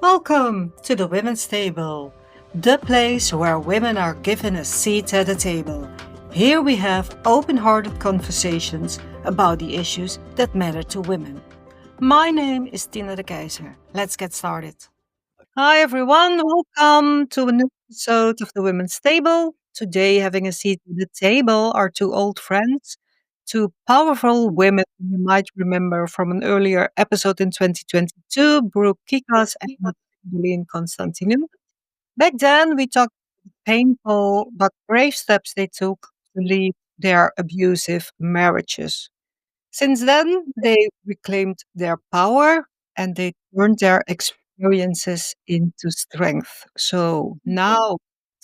Welcome to the Women's Table, the place where women are given a seat at the table. Here we have open hearted conversations about the issues that matter to women. My name is Tina de Keyzer. Let's get started. Hi, everyone. Welcome to a new episode of the Women's Table. Today, having a seat at the table are two old friends, two powerful women you might remember from an earlier episode in 2022, Brooke and Angeline Constantinou. Back then, we talked painful but brave steps they took to leave their abusive marriages. Since then, they reclaimed their power and they turned their experiences into strength. So now,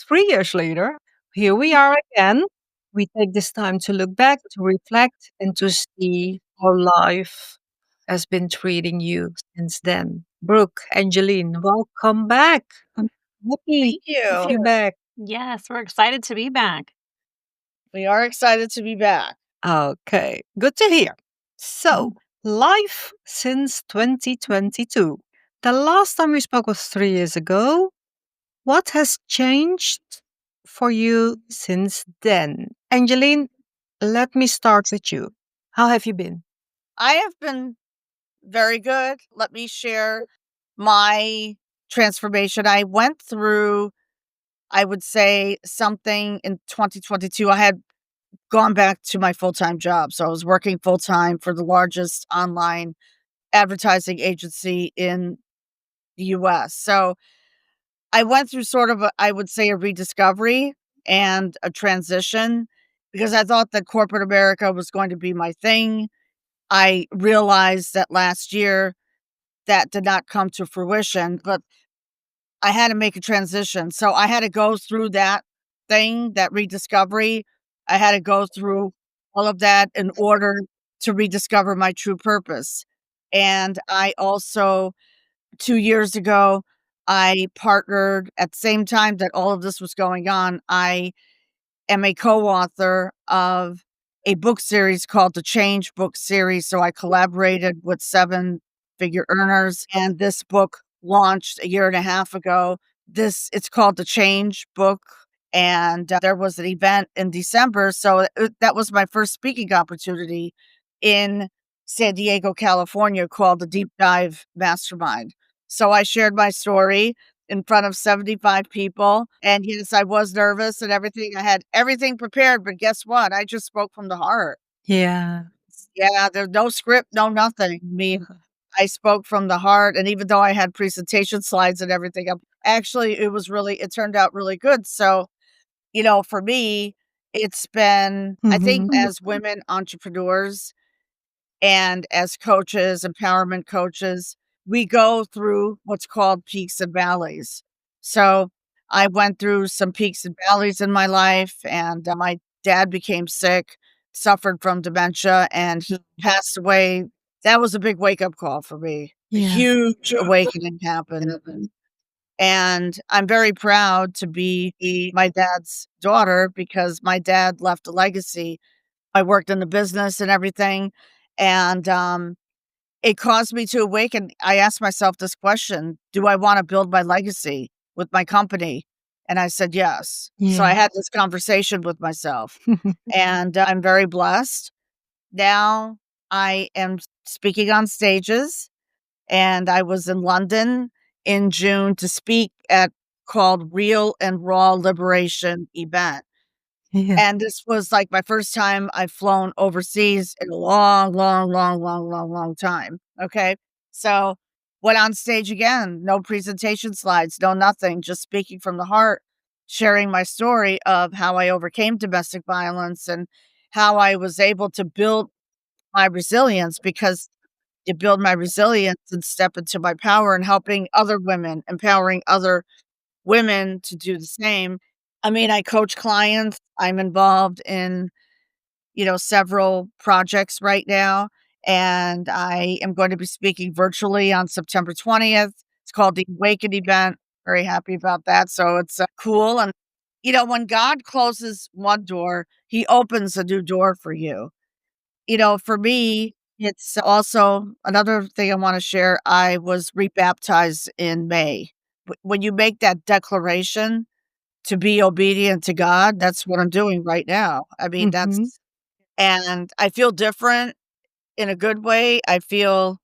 3 years later, here we are again. We take this time to look back, to reflect, and to see how life has been treating you since then. Brooke, Angeline, welcome back. I'm happy Thank to see you. you back. Yes, we're excited to be back. We are excited to be back. Okay, good to hear. So, life since 2022. The last time we spoke was 3 years ago. What has changed for you since then? Angeline, let me start with you. How have you been? I have been very good. Let me share my transformation. I went through, I would say, something in 2022. I had gone back to my full time job. So I was working full time for the largest online advertising agency in the US. So I went through sort of, I would say, a rediscovery and a transition because I thought that corporate America was going to be my thing. I realized that last year that did not come to fruition, but I had to make a transition. So I had to go through that thing, that rediscovery. I had to go through all of that in order to rediscover my true purpose. And I also, 2 years ago, I partnered at the same time that all of this was going on. I am a co-author of a book series called the Change Book Series. So I collaborated with seven-figure earners, and this book launched a year and a half ago. It's called the Change Book, and there was an event in December. So that was my first speaking opportunity in San Diego, California, called the Deep Dive Mastermind. So I shared my story in front of 75 people. And yes, I was nervous and everything. I had everything prepared, but guess what? I just spoke from the heart. Yeah. Yeah, there's no script, no nothing. I spoke from the heart. And even though I had presentation slides and everything, actually, it turned out really good. So, for me, it's been, I think, Mhm. as women entrepreneurs, and as coaches, empowerment coaches, we go through what's called peaks and valleys. So I went through some peaks and valleys in my life, and my dad became sick, suffered from dementia, and he passed away. That was a big wake up call for me. A Yeah. huge awakening happened. And I'm very proud to be my dad's daughter because my dad left a legacy. I worked in the business and everything. And it caused me to awaken. I asked myself this question: do I want to build my legacy with my company? And I said yes. So I Yeah. had this conversation with myself, and I'm very blessed. Now I am speaking on stages, and I was in London in June to speak at called Real and Raw Liberation event. Yeah. And this was, like, my first time I've flown overseas in a long, long, long, long, long, long time, okay? So, went on stage again, no presentation slides, no nothing, just speaking from the heart, sharing my story of how I overcame domestic violence and how I was able to build my resilience, because to build my resilience and step into my power and helping other women, empowering other women to do the same. I mean, I coach clients. I'm involved in, several projects right now, and I am going to be speaking virtually on September 20th. It's called the Awaken event. Very happy about that. So it's cool. And, when God closes one door, he opens a new door for you. For me, It's also another thing I wanna share, I was rebaptized in May. When you make that declaration to be obedient to God, that's what I'm doing right now. I mean, Mhm. that's and I feel different in a good way. I feel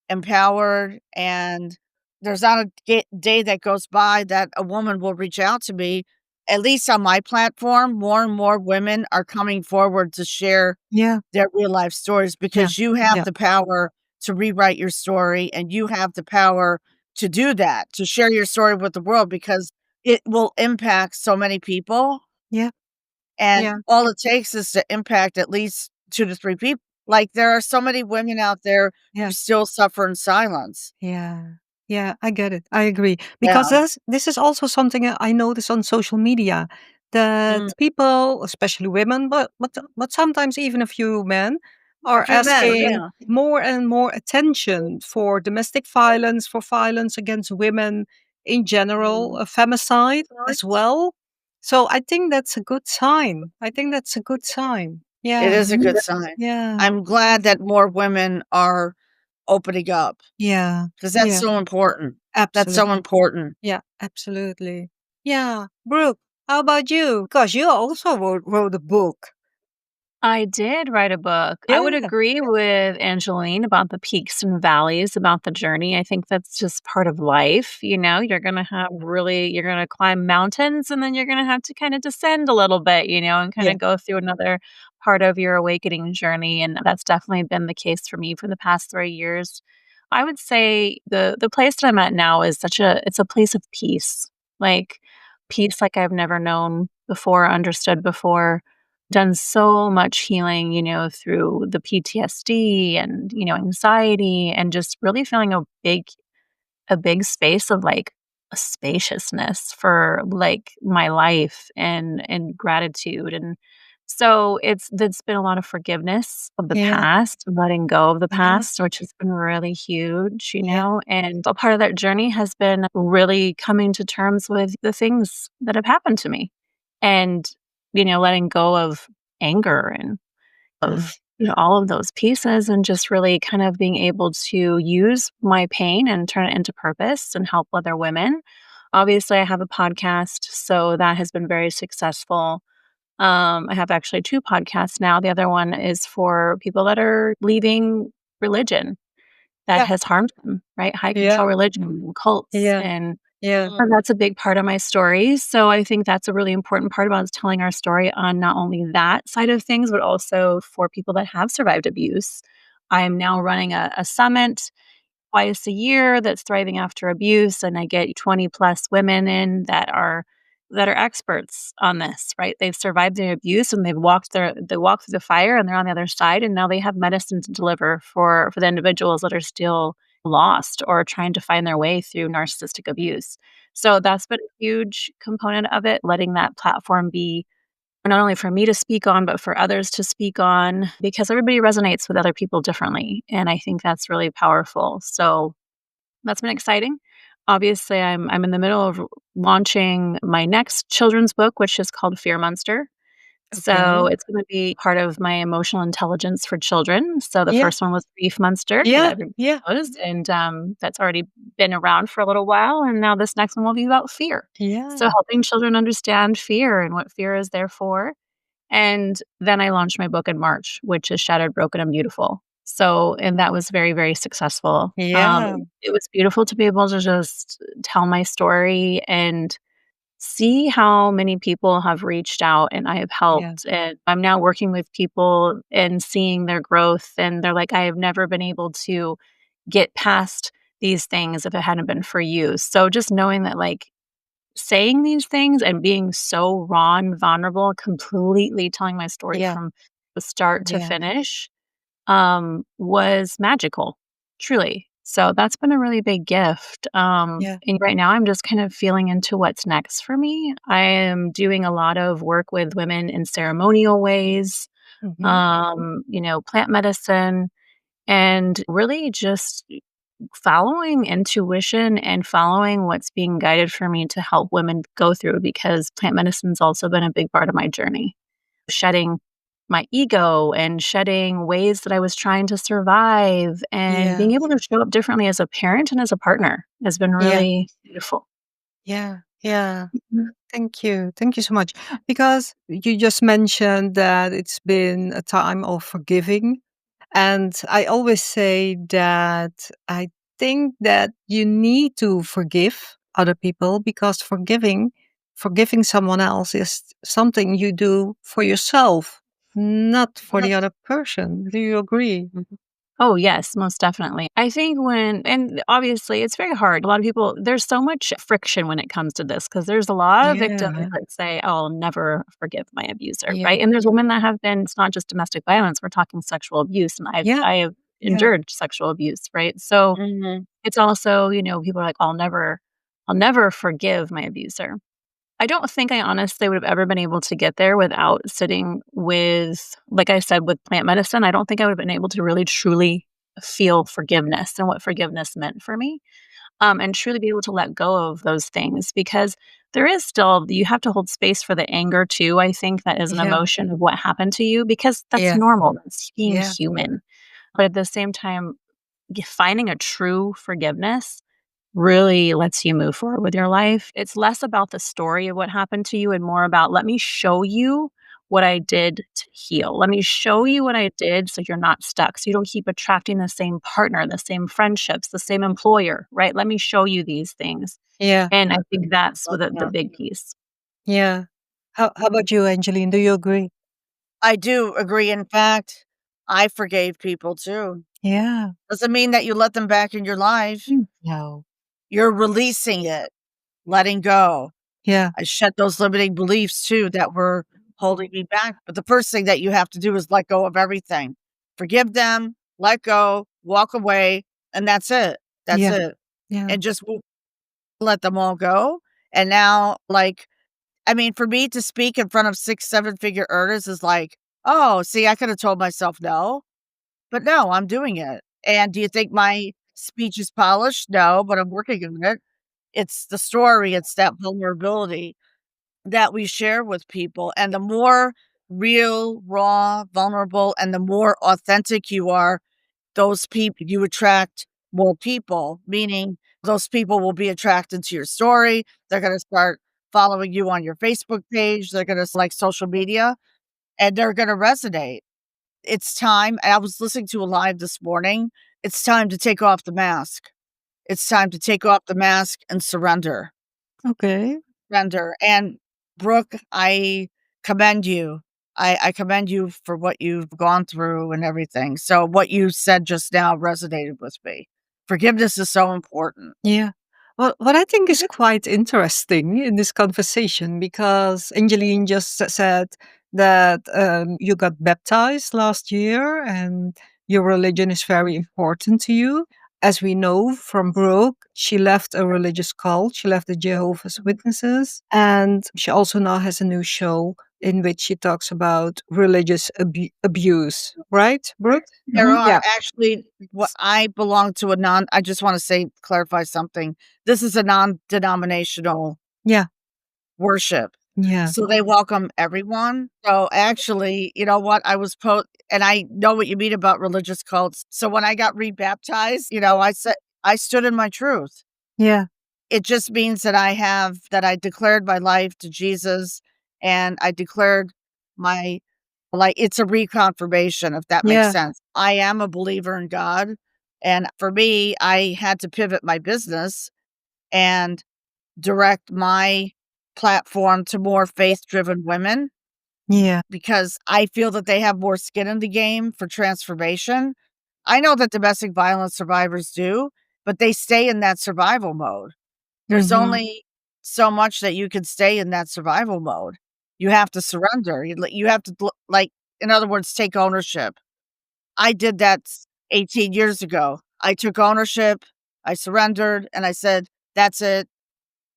empowered, and there's not a day that goes by that a woman will reach out to me. At least on my platform, more and more women are coming forward to share Yeah, their real life stories yeah, because you have yeah, the power to rewrite your story, and you have the power to do that, to share your story with the world because it will impact so many people. yeah, And yeah, all it takes is to impact at least 2 to 3 people. Like, there are so many women out there who yeah. still suffer in silence. Yeah. Yeah, I get it. I agree. Because Yeah. this is also something I notice on social media that Mm. people, especially women, but sometimes even a few men, A are few men, asking yeah. more and more attention for domestic violence, for violence against women in general, Mm. femicide as well. So I think that's a good sign. I think that's a good sign. It Yeah. is a good sign. Yeah. I'm glad that more women are opening up Yeah. because that's Yeah. so important. That's so Absolutely. important. Yeah, absolutely. Yeah, Brooke, how about you? Because you also wrote a book. I did write a book. I would Yeah, agree with Angeline about the peaks and valleys, about the journey. I think that's just part of life. You're going to you're going to climb mountains and then you're going to have to kind of descend a little bit, and kind yeah, of go through another part of your awakening journey. And that's definitely been the case for me for the past 3 years. I would say the place that I'm at now is it's a place of peace, like peace like I've never known before, understood before, done so much healing, through the PTSD and, anxiety and just really feeling a big space of like a spaciousness for like my life and gratitude. And so it's been a lot of forgiveness of the yeah, past, letting go of the yeah, past, which has been really huge, yeah, and a part of that journey has been really coming to terms with the things that have happened to me and, letting go of anger and of all of those pieces and just really kind of being able to use my pain and turn it into purpose and help other women. Obviously, I have a podcast, so that has been very successful. I have actually two podcasts now. The other one is for people that are leaving religion that yeah, has harmed them, right? High yeah, control religion and cults yeah, and yeah, that's a big part of my story. So I think that's a really important part about us telling our story on not only that side of things, but also for people that have survived abuse. I am now running a summit twice a year that's thriving after abuse, and I get 20 plus women in that are experts on this, right? They've survived the abuse and they walked through the fire and they're on the other side and now they have medicine to deliver for the individuals that are still lost or trying to find their way through narcissistic abuse. So that's been a huge component of it, letting that platform be not only for me to speak on, but for others to speak on because everybody resonates with other people differently. And I think that's really powerful. So that's been exciting. Obviously, I'm in the middle of launching my next children's book, which is called Fear Monster. So okay. it's gonna be part of my emotional intelligence for children. So the Yeah, first one was Grief Monster that yeah, everybody yeah, knows, and, that's already been around for a little while, and now this next one will be about fear. So yeah, helping children understand fear and what fear is there for. And then I launched my book in March, which is Shattered, Broken, and Beautiful. So and that was very, very successful. yeah, It was beautiful to be able to just tell my story and see how many people have reached out and I have yeah, helped. And I'm now working with people and seeing their growth. And they're like, I have never been able to get past these things if it hadn't been for you. So just knowing that, like, saying these things and being so raw and vulnerable, completely telling my story yeah, from the start to yeah, finish, was magical, truly. So that's been a really big gift. yeah. And right now I'm just kind of feeling into what's next for me. I am doing a lot of work with women in ceremonial ways, Mhm. plant medicine, and really just following intuition and following what's being guided for me to help women go through because plant medicine's also been a big part of my journey. Shedding my ego and shedding ways that I was trying to survive and Yeah. being able to show up differently as a parent and as a partner has been Yeah. really beautiful. Yeah. Yeah. Mhm. Thank you. Thank you so much. Because you just mentioned that it's been a time of forgiving. And I always say that I think that you need to forgive other people because forgiving someone else is something you do for yourself, not for the Yes. other person. Do you agree? Oh, yes, most definitely. I think and obviously it's very hard. A lot of people, there's so much friction when it comes to this because there's a lot of victims Yeah. that say, "Oh, I'll never forgive my abuser," Yeah. right? And there's women that have been, it's not just domestic violence, we're talking sexual abuse. And Yeah. I have Yeah. endured sexual abuse, right? So Mhm. it's also, people are like, I'll never forgive my abuser. I don't think I honestly would have ever been able to get there without sitting with, like I said, with plant medicine. I don't think I would have been able to really truly feel forgiveness and what forgiveness meant for me, and truly be able to let go of those things because there is still, you have to hold space for the anger too. I think that is an Yeah. emotion of what happened to you because that's Yeah. normal. That's being Yeah. human. But at the same time, finding a true forgiveness really lets you move forward with your life. It's less about the story of what happened to you and more about, let me show you what I did to heal. Let me show you what I did so you're not stuck. So you don't keep attracting the same partner, the same friendships, the same employer, right? Let me show you these things. Yeah. And I think that's Love what the that. big piece. Yeah. How about you, Angeline? Do you agree? I do agree. In fact, I forgave people too. Yeah. Doesn't mean that you let them back in your life. No. You're releasing it, letting go. Yeah. I shed those limiting beliefs too that were holding me back. But the first thing that you have to do is let go of everything. Forgive them, let go, walk away, and that's it. That's Yeah. it. Yeah. And just let them all go. And now, like, I mean, for me to speak in front of 6, 7-figure earners is like, oh, see, I could have told myself no, but no, I'm doing it. And do you think my speech is polished? No, but I'm working on it. It's the story, it's that vulnerability that we share with people. And the more real, raw, vulnerable, and the more authentic you are, those people, you attract more people, meaning those people will be attracted to your story. They're going to start following you on your Facebook page. They're going to like social media and they're going to resonate. It's time. I was listening to a live this morning. It's time to take off the mask. It's time to take off the mask and surrender. Okay. Surrender. And Brooke, I commend you. I commend you for what you've gone through and everything. So what you said just now resonated with me. Forgiveness is so important. Yeah. Well, what I think is quite interesting in this conversation, because Angeline just said that you got baptized last year and your religion is very important to you. As we know from Brooke, she left a religious cult, she left the Jehovah's Witnesses, and she also now has a new show in which she talks about religious abuse, right, Brooke? There are Yeah. actually what I belong to I just want to say clarify something. This is a non-denominational Yeah. worship. Yeah. So they welcome everyone. So actually, you know what? And I know what you mean about religious cults. So when I got rebaptized, I said I stood in my truth. Yeah. It just means that I declared my life to Jesus and I declared my like it's a reconfirmation, if that makes Yeah. sense. I am a believer in God. And for me, I had to pivot my business and direct my platform to more faith-driven women Yeah. because I feel that they have more skin in the game for transformation. I know that domestic violence survivors do, but they stay in that survival mode. There's Mhm. only so much that you can stay in that survival mode. You have to surrender. You have to, in other words, take ownership. I did that 18 years ago. I took ownership, I surrendered, and I said, that's it.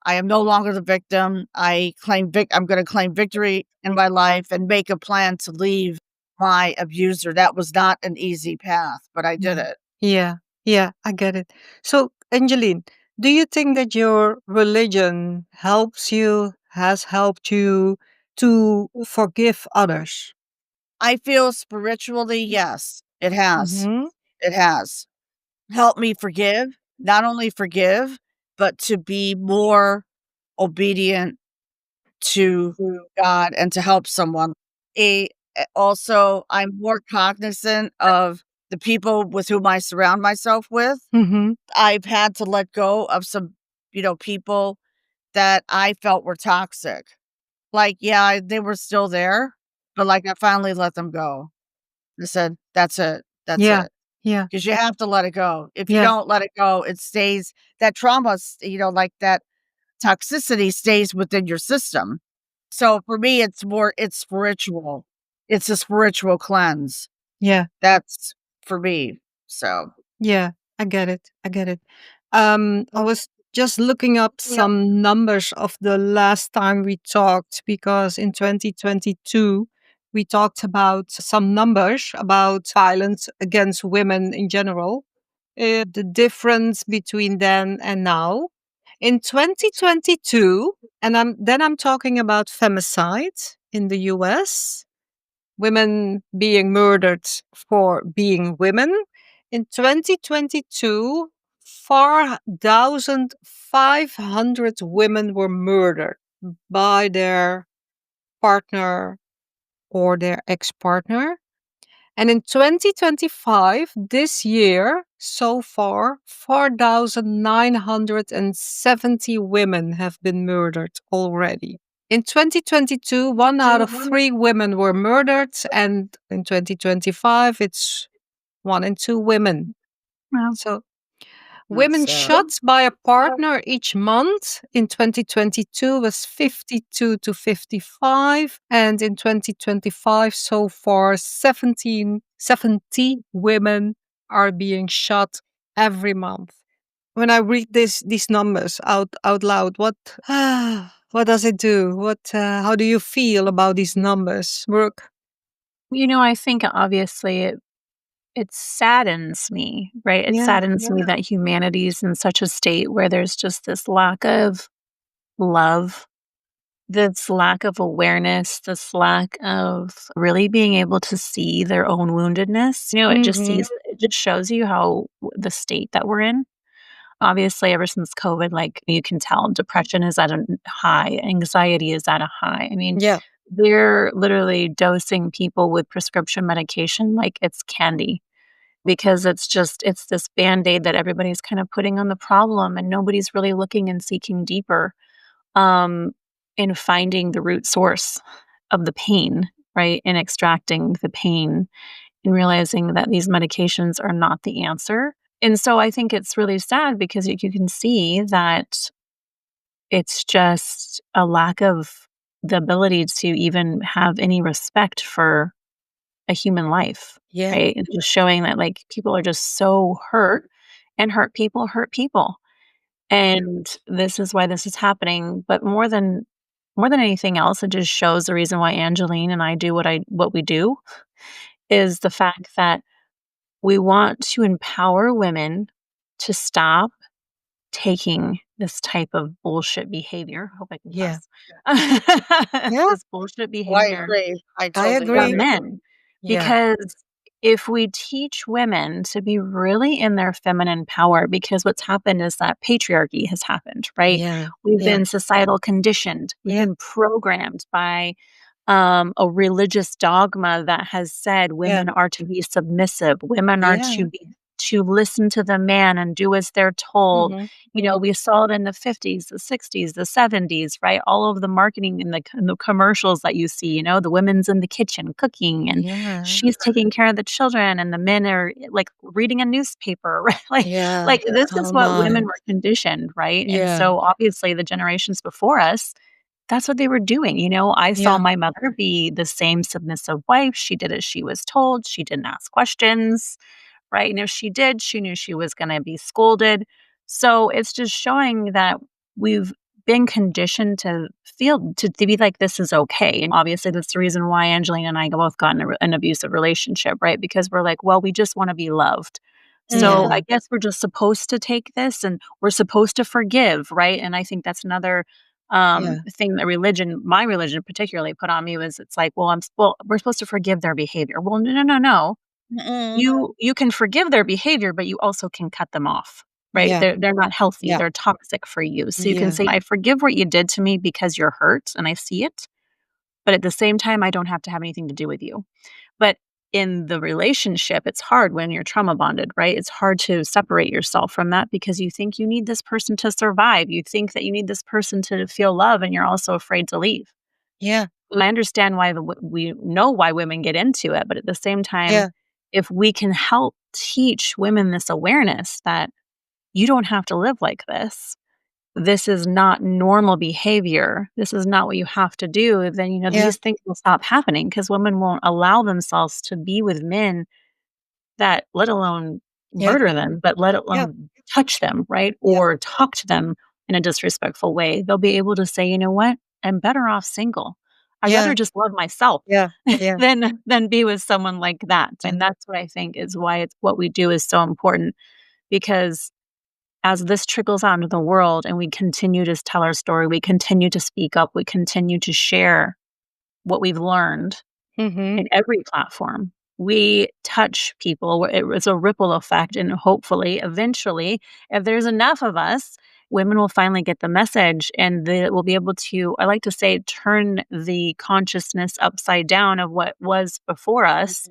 I am no longer the victim. I'm going to claim victory in my life and make a plan to leave my abuser. That was not an easy path, but I did Yeah. it. Yeah. Yeah, I get it. So, Angeline, do you think that your religion has helped you to forgive others? I feel spiritually, yes, it has. Mm-hmm. It has helped me forgive, not only forgive, but to be more obedient to God and to help someone. Also, I'm more cognizant of the people with whom I surround myself with. Mm-hmm. I've had to let go of some, people that I felt were toxic. Like, yeah, they were still there, but like I finally let them go. I said, "That's it. That's Yeah. it." Yeah. Because you have to let it go. If you Yeah. don't let it go, it stays. That trauma, like that toxicity stays within your system. So for me, it's spiritual. It's a spiritual cleanse. Yeah. That's for me. So Yeah. I get it. I get it. I was just looking up yeah. some numbers of the last time we talked because in 2022 we talked about some numbers about violence against women in general. The difference between then and now. In 2022, and I'm talking about femicide in the US, women being murdered for being women. In 2022, 4,500 women were murdered by their partner or their ex-partner. And in 2025, this year, so far, 4,970 women have been murdered already. In 2022, 1 out of 3 women were murdered, and in 2025, it's 1 in 2 women. Wow. So That's women sad. shot by a partner each month in 2022 was 52 to 55. And in 2025, so far, 70 women are being shot every month. When I read these numbers out loud, what does it do? How do you feel about these numbers, Brooke? I think obviously it saddens me, right? It Yeah, saddens me that humanity is in such a state where there's just this lack of love, this lack of awareness, this lack of really being able to see their own woundedness. hmm It just shows you how the state that we're in. Obviously, ever since COVID, like you can tell, depression is at a high, anxiety is at a high. I mean, yeah, they're literally dosing people with prescription medication like it's candy because it's this band-aid that everybody's kind of putting on the problem and nobody's really looking and seeking deeper um in finding the root source of the pain, right? And extracting the pain and realizing that these medications are not the answer. And so I think it's really sad because you can see that it's just a lack of the ability to even have any respect for a human life, yeah, right? And just showing that like people are just so hurt and hurt people. And this is why this is happening. But more than anything else, it just shows the reason why Angeline and I do what we do is the fact that we want to empower women to stop taking this type of bullshit behavior. Hope I can yeah, cuss. yeah. This bullshit Oh, I behavior agree. I I totally from agree. agree. men. Yeah, Because if we teach women to be really in their feminine power, because what's happened is that patriarchy has happened, right? yeah, We've yeah, been societal conditioned. We've yeah, been programmed by a religious dogma that has said yeah, women are to be submissive, women are yeah. to listen to the man and do as they're told. hmm We saw it in the 50s, the 60s, the 70s, right? All of the marketing in the commercials that you see, the women's in the kitchen cooking and Yeah, she's taking care of the children and the men are like reading a newspaper, right? yeah. Like this is Oh what women my. were conditioned, right? And Yeah, so obviously the generations before us that's what they were doing. I saw yeah, my mother be the same submissive wife. She did as she was told. She didn't ask questions, right? And if she did, she knew she was going to be scolded. So it's just showing that we've been conditioned to feel to be like this is okay. And obviously that's the reason why Angelina and I both got in an abusive relationship, right? Because we're like, well, we just want to be loved. So yeah, I guess we're just supposed to take this and we're supposed to forgive, right? And I think that's another thing that my religion particularly put on me was it's like, well, we're supposed to forgive their behavior. Well, no, no, no, no. Mm-mm. You can forgive their behavior, but you also can cut them off, right? Yeah. They're not healthy. Yeah. They're toxic for you. So you can Yeah. say, I forgive what you did to me because you're hurt and I see it. But at the same time, I don't have to have anything to do with you. But in the relationship, it's hard when you're trauma bonded, right? It's hard to separate yourself from that because you think you need this person to survive. You think that you need this person to feel love, and you're also afraid to leave. Yeah. And I understand why we know why women get into it, but at the same time, Yeah. if we can help teach women this awareness that you don't have to live like this is not normal behavior. This is not what you have to do. Then, Yeah. these things will stop happening because women won't allow themselves to be with men that, let alone Yeah. murder them, but let Yeah. alone touch them, right? Yeah. Or talk to them in a disrespectful way. They'll be able to say, you know what? I'm better off single. I'd rather Yeah. just love myself Yeah. Yeah. than be with someone like that. And that's what I think is why what we do is so important because as this trickles out into the world and we continue to tell our story, we continue to speak up, we continue to share what we've learned Mm-hmm. in every platform. We touch people. It was a ripple effect. And hopefully, eventually, if there's enough of us, women will finally get the message and they will be able to, I like to say, turn the consciousness upside down of what was before us,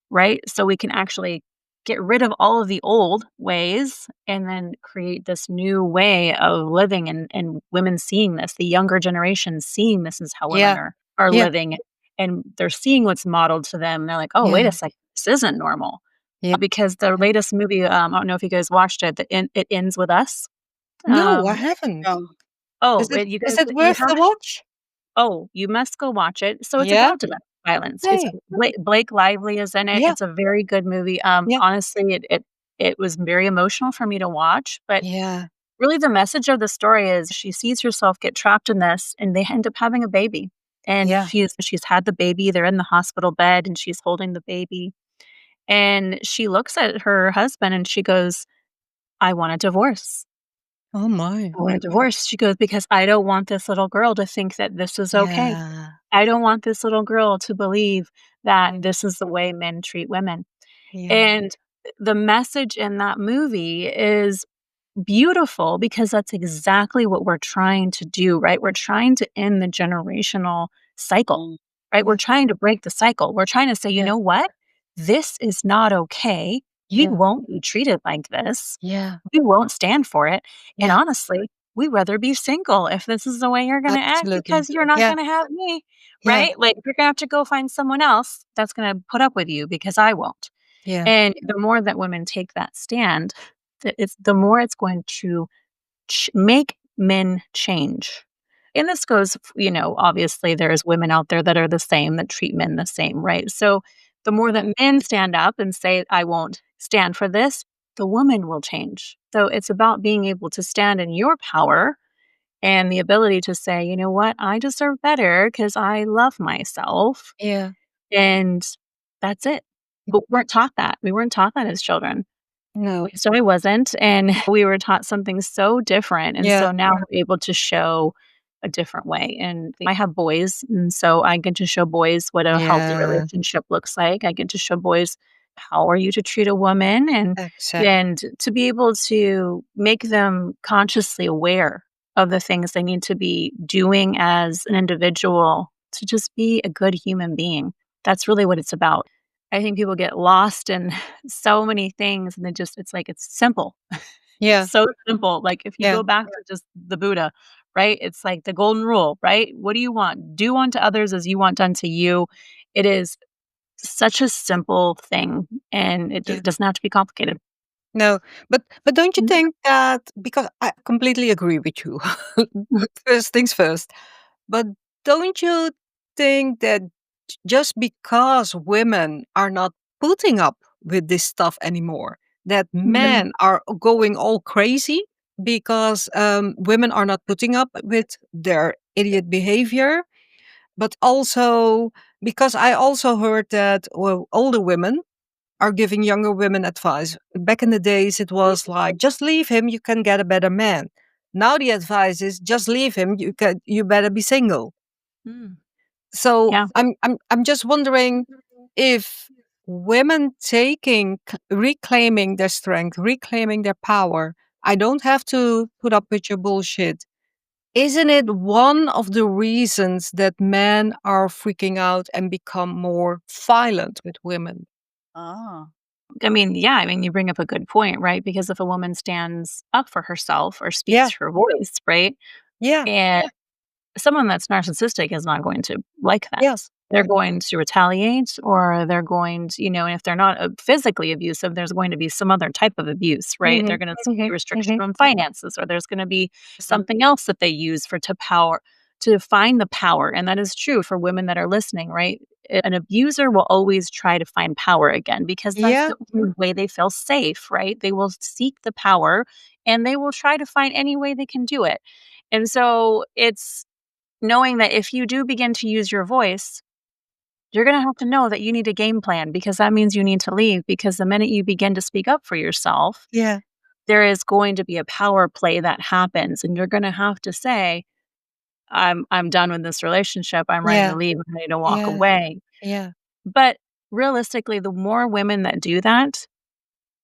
right? So we can actually get rid of all of the old ways and then create this new way of living and women seeing this, the younger generation seeing this is how women Yeah. are Yeah. living and they're seeing what's modeled to them. They're like, oh, wait Yeah. a second, this isn't normal. Yeah. Because the latest movie, I don't know if you guys watched it, It Ends With Us. No, I Um, haven't. No. oh, Is it you is guys, it you worth the haven't? watch? Oh, you must go watch it. So it's Yeah. about domestic violence. It's Hey. Blake Lively is in it. Yeah. It's a very good movie. Yeah. Honestly, it was very emotional for me to watch, but Yeah. really the message of the story is she sees herself get trapped in this and they end up having a baby. And Yeah. she's had the baby, they're in the hospital bed and she's holding the baby. And she looks at her husband and she goes, I want a divorce. Oh my. I want a divorce. She goes, because I don't want this little girl to think that this is okay. Yeah. I don't want this little girl to believe that Yeah. this is the way men treat women. Yeah. And the message in that movie is beautiful because that's exactly what we're trying to do, right? We're trying to end the generational cycle, Mm. right? We're Yeah. trying to break the cycle. We're trying to say, you Yeah. know what? This is not okay. We Yeah. won't be treated like this. Yeah. We won't stand for it. And Yeah. honestly, we'd rather be single if this is the way you're going to act Absolutely. because you're not Yeah. going to have me, Yeah. right? Like you're going to have to go find someone else that's going to put up with you because I won't. Yeah. And the more that women take that stand, the more it's going to make men change. And this goes, obviously there's women out there that are the same, that treat men the same, right? So the more that men stand up and say, I won't stand for this, the woman will change. So it's about being able to stand in your power and the ability to say, you know what, I deserve better because I love myself. Yeah. And that's it. But we weren't taught that. We weren't taught that as children. No. So I wasn't, and we were taught something so different, and Yeah. so now we're able to show a different way, and I have boys, and so I get to show boys what a healthy Yeah. relationship looks like. I get to show boys how are you to treat a woman, Exactly. and to be able to make them consciously aware of the things they need to be doing as an individual to just be a good human being. That's really what it's about. I think people get lost in so many things and it's like it's simple. Yeah. It's so simple. Like if you Yeah. go back to just the Buddha, right? It's like the golden rule, right? What do you want? Do unto others as you want done to you. It is such a simple thing and it Yeah. doesn't have to be complicated. No, but don't you Mhm. think that because I completely agree with you. First things first. But don't you think that just because women are not putting up with this stuff anymore, that Mhm. men are going all crazy because women are not putting up with their idiot behavior, but also because I also heard that older women are giving younger women advice. Back in the days, it was like, just leave him, you can get a better man. Now the advice is just leave him. You better be single. Mm. So Yeah. I'm just wondering if women reclaiming their strength, reclaiming their power. I don't have to put up with your bullshit. Isn't it one of the reasons that men are freaking out and become more violent with women? Oh. I mean, yeah, I mean, you bring up a good point, right? Because if a woman stands up for herself or speaks Yeah, her voice, right? yeah, And someone that's narcissistic is not going to like that. yeah. They're going to retaliate, or they're going to, and if they're not physically abusive, there's going to be some other type of abuse, right? They're Mhm, going to mhm, be restriction mhm. on finances, or there's going to be something else that they use to find the power. And that is true for women that are listening, right? An abuser will always try to find power again because that's Yeah, the only way they feel safe, right? They will seek the power and they will try to find any way they can do it. And so it's knowing that if you do begin to use your voice, you're going to have to know that you need a game plan, because that means you need to leave. Because the minute you begin to speak up for yourself, yeah, there is going to be a power play that happens. And you're going to have to say, I'm done with this relationship. I'm ready to yeah, leave. I'm ready to walk yeah, away. yeah, But realistically, the more women that do that,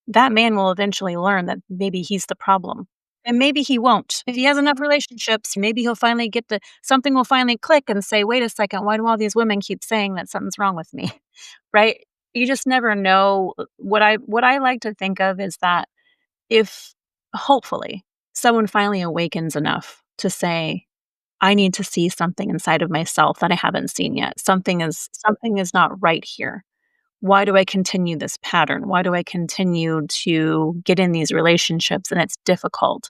that man will eventually learn that maybe he's the problem. And maybe he won't. If he has enough relationships, maybe he'll finally something will finally click and say, wait a second, why do all these women keep saying that something's wrong with me? Right? You just never know. What I like to think of is that if hopefully someone finally awakens enough to say, I need to see something inside of myself that I haven't seen yet. Something is not right here. Why do I continue this pattern? Why do I continue to get in these relationships and it's difficult?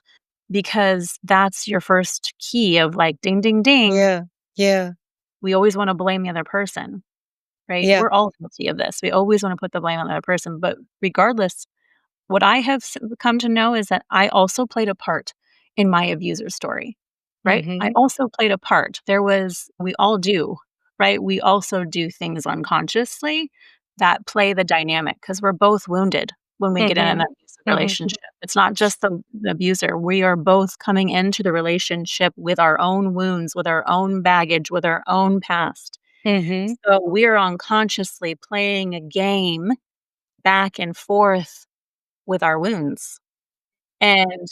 Because that's your first key of like, ding, ding, ding. yeah, yeah, We always want to blame the other person, right? yeah. We're all guilty of this. We always want to put the blame on the other person. But regardless, what I have come to know is that I also played a part in my abuser story, right? I Mhm, also played a part. We all do, right? We also do things unconsciously that play the dynamic because we're both wounded when we get in an mhm, abusive mhm, relationship. It's not just the abuser. We are both coming into the relationship with our own wounds, with our own baggage, with our own past. mhm. So we're unconsciously playing a game back and forth with our wounds. And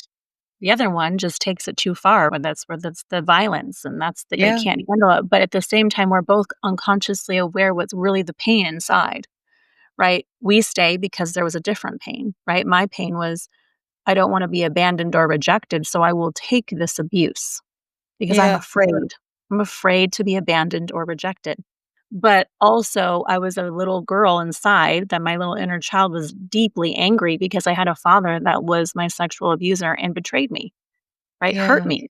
the other one just takes it too far, but that's the violence, and that's that they Yeah, can't handle it. But at the same time, we're both unconsciously aware what's really the pain inside, right? We stay because there was a different pain, right? My pain was, I don't want to be abandoned or rejected, so I will take this abuse because I'm yeah, afraid. I'm afraid to be abandoned or rejected. But also, I was a little girl inside that my little inner child was deeply angry because I had a father that was my sexual abuser and betrayed me, right? Hurt yeah, me.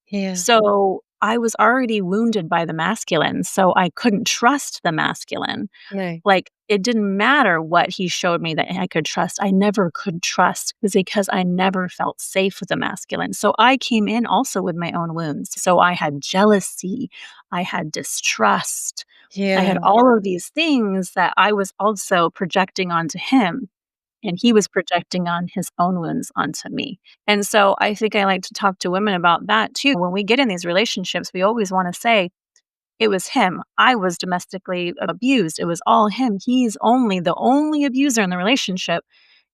yeah. So I was already wounded by the masculine. So I couldn't trust the masculine. Nee. Like, it didn't matter what he showed me that I could trust. I never could trust because I never felt safe with the masculine. So I came in also with my own wounds. So I had jealousy, I had distrust, I had Yeah, all of these things that I was also projecting onto him, and he was projecting on his own wounds onto me. And so I think I like to talk to women about that too. When we get in these relationships, we always want to say, it was him. I was domestically abused. It was all him. He's the only abuser in the relationship.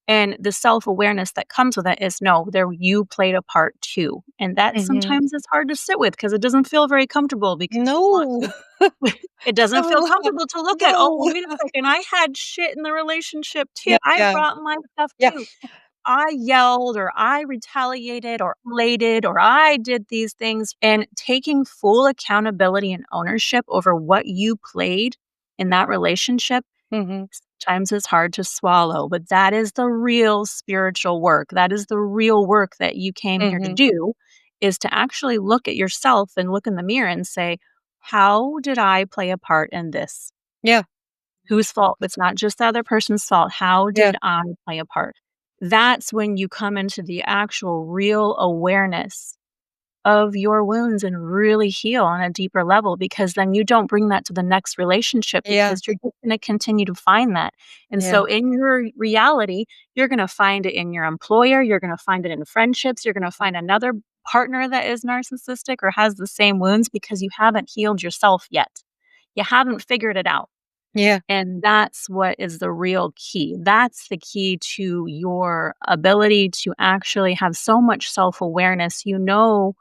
And the self-awareness that comes with it is no, there you played a part too. And that mhm. sometimes is hard to sit with because it doesn't feel very comfortable because you want No. to it doesn't feel comfortable to look at, "Oh, No. wait a second, I had shit in the relationship too. Yeah, I yeah, brought my stuff yeah, too. I yelled or I retaliated or related or I did these things," and taking full accountability and ownership over what you played in that relationship mhm, sometimes is hard to swallow, but that is the real spiritual work. That is the real work that you came here to mhm. do, is to actually look at yourself and look in the mirror and say, "How did I play a part in this? Yeah, Whose fault? It's not just the other person's fault. How yeah, did I play a part?" That's when you come into the actual real awareness of your wounds and really heal on a deeper level, because then you don't bring that to the next relationship yeah, because you're just going to continue to find that. And yeah, so in your reality, you're going to find it in your employer, you're going to find it in friendships, you're going to find another partner that is narcissistic or has the same wounds because you haven't healed yourself yet. You haven't figured it out. Yeah. And that's what is the real key. That's the key to your ability to actually have so much self awareness. You know,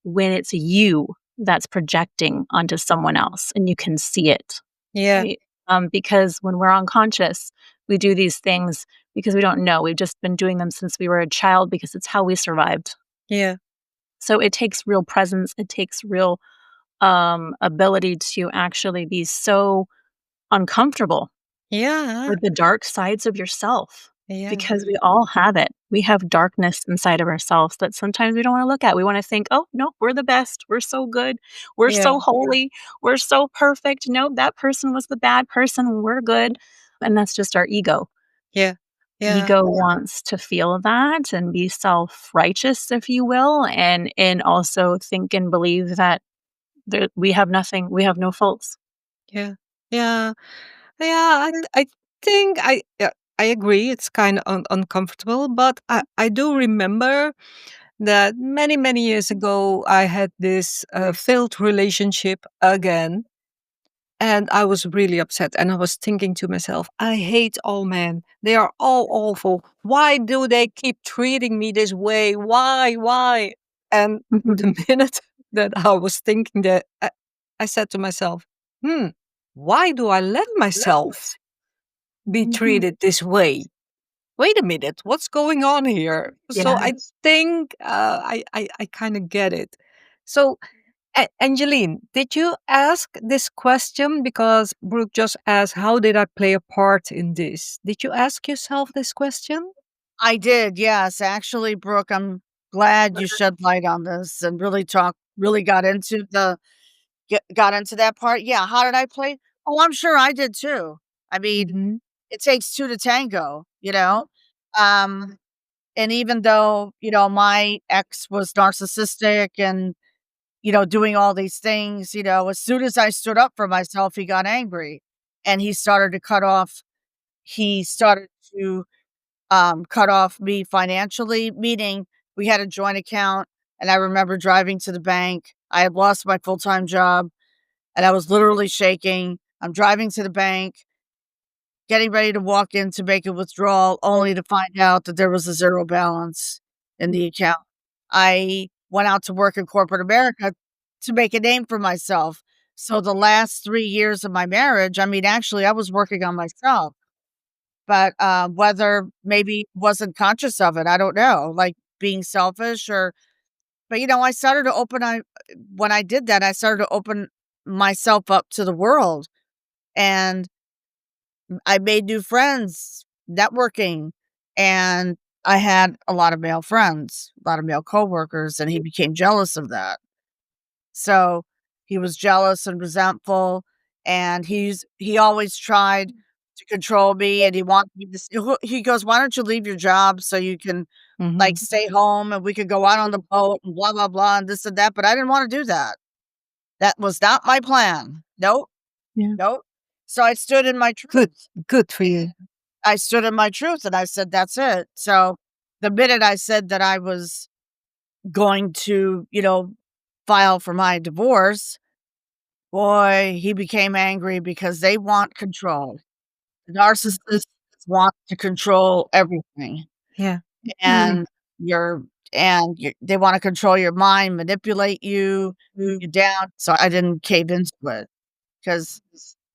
when it's you that's projecting onto someone else and you can see it, Yeah. right? Because when we're unconscious, we do these things because we don't know. We've just been doing them since we were a child because it's how we survived. Yeah. So it takes real presence. It takes real ability to actually be so uncomfortable Yeah. with the dark sides of yourself Yeah. because we all have it. We have darkness inside of ourselves that sometimes we don't want to look at. We want to think, oh, no, we're the best. We're so good. We're Yeah. so holy. We're so perfect. No, that person was the bad person. We're good. And that's just our ego. Yeah. Yeah. Ego wants to feel that and be self-righteous, if you will, and also think and believe that we have nothing, we have no faults. Yeah. Yeah. Yeah. I think I agree. It's kind of uncomfortable, but I do remember that many years ago I had this failed relationship again. And I was really upset. And I was thinking to myself, I hate all men. They are all awful. Why do they keep treating me this way? Why? Why? And the minute that I was thinking that, I said to myself, hmm, why do I let myself be Mhm. treated this way? Wait a minute, what's going on here? So Yeah. I think I kind of get it. So Angeline, did you ask this question? Because Brooke just asked, how did I play a part in this? Did you ask yourself this question? I did, yes. Actually, Brooke, I'm glad you shed light on this and really got into that part. Yeah, how did I play? Oh, I'm sure I did too. I mean, Mm-hmm. it takes two to tango, you know? Um, and even though, my ex was narcissistic and, doing all these things, as soon as I stood up for myself, he got angry and he started to cut off me financially, meaning we had a joint account. And I remember driving to the bank. I had lost my full time job and I was literally shaking. I'm driving to the bank, getting ready to walk in to make a withdrawal, only to find out that there was a zero balance in the account. I went out to work in corporate America to make a name for myself. So the last 3 years of my marriage, I mean, actually, I was working on myself, but whether maybe wasn't conscious of it, I don't know, like being selfish but I started to when I did that, I started to open myself up to the world and I made new friends, networking, and I had a lot of male friends, a lot of male coworkers, and he became jealous of that. So he was jealous and resentful, and he always tried to control me, and he wanted me to. He goes, "Why don't you leave your job so you can Mm-hmm. like stay home and we could go out on the boat and blah blah blah and this and that?" But I didn't want to do that. That was not my plan. Nope, Yeah. nope. So I stood in my Good, truth. good for you. I stood in my truth, and I said, "That's it." So the minute I said that I was going to, file for my divorce, boy, he became angry because they want control. The narcissists want to control everything, Yeah. and you're they wanna control your mind, manipulate you, keep you down, so I didn't cave into it, 'cause,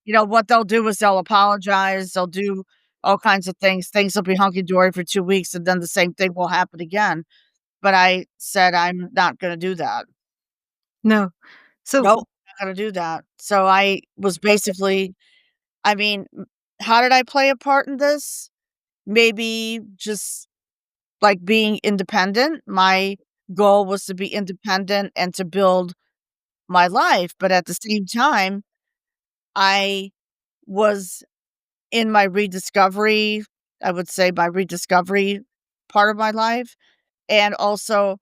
what they'll do is they'll apologize, they'll do all kinds of things, things will be hunky-dory for 2 weeks, and then the same thing will happen again, but I said, "I'm not gonna do that. No. So, Nope, not gonna do that." So I was basically I mean, how did I play a part in this? Maybe just, like, being independent. My goal was to be independent and to build my life, but at the same time, I was in my rediscovery I would say my rediscovery part of my life, and also,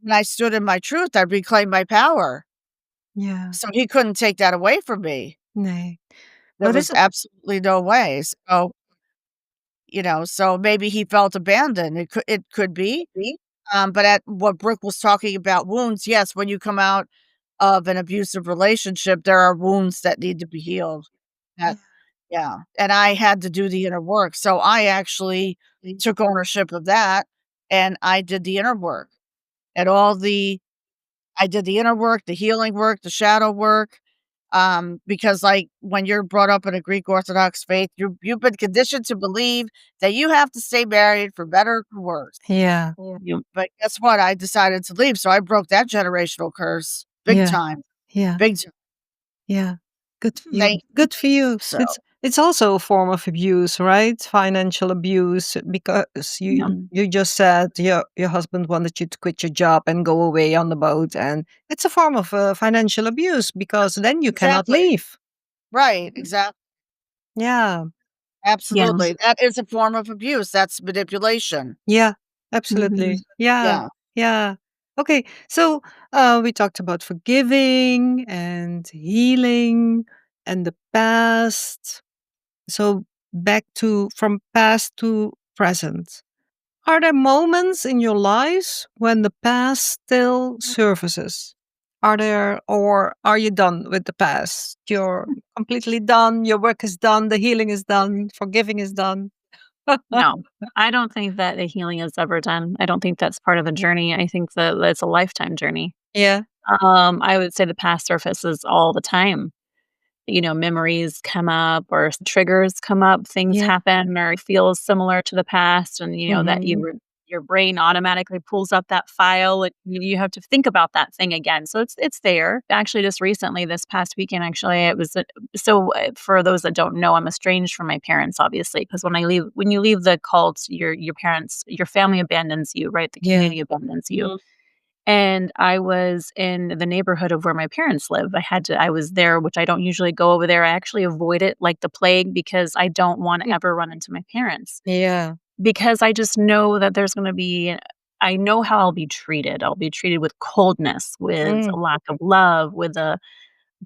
when I stood in my truth, I reclaimed my power, yeah. so he couldn't take that away from me. Nee. There What is was it? absolutely no way, so maybe he felt abandoned. It could be. But at what Brooke was talking about wounds, yes, when you come out of an abusive relationship, there are wounds that need to be healed. That yeah, and I had to do the inner work. So I actually took ownership of that and I did the inner work. And I did the inner work, the healing work, the shadow work. Because like when you're brought up in a Greek Orthodox faith, you've been conditioned to believe that you have to stay married for better or for worse. Yeah. But guess what? I decided to leave, so I broke that generational curse big Yeah. time, Yeah. big time. Yeah. Good for you. Thank Good for you. So It's also a form of abuse, right? Financial abuse, because Yeah. you just said your husband wanted you to quit your job and go away on the boat, and it's a form of financial abuse because then you cannot exactly. leave. Right, exactly. Yeah. Yeah. Absolutely. That is a form of abuse. That's manipulation. Yeah. Mhm. Absolutely. Yeah. Yeah. Yeah. Okay. So we talked about forgiving and healing and the past. So back to from past to present. Are there moments in your lives when the past still surfaces? Are there, or are you done with the past? You're completely done. Your work is done. The healing is done. Forgiving is done. No, I don't think that the healing is ever done. I don't think that's part of the journey. I think that it's a lifetime journey. Yeah. I would say the past surfaces all the time. Memories come up or triggers come up, things Yeah. happen or feels similar to the past, and that Mhm. your brain automatically pulls up that file, and you have to think about that thing again. So it's there. Actually, just recently, this past weekend, actually, it was for those that don't know, I'm estranged from my parents, obviously, because when you leave the cult, your parents, your family abandons you, right? The Yeah. community abandons you. And I was in the neighborhood of where my parents live. I was there, which I don't usually go over there. I actually avoid it like the plague because I don't want to Mm. ever run into my parents. Yeah. Because I just know that I know how I'll be treated. I'll be treated with coldness, with a Mm. lack of love, with a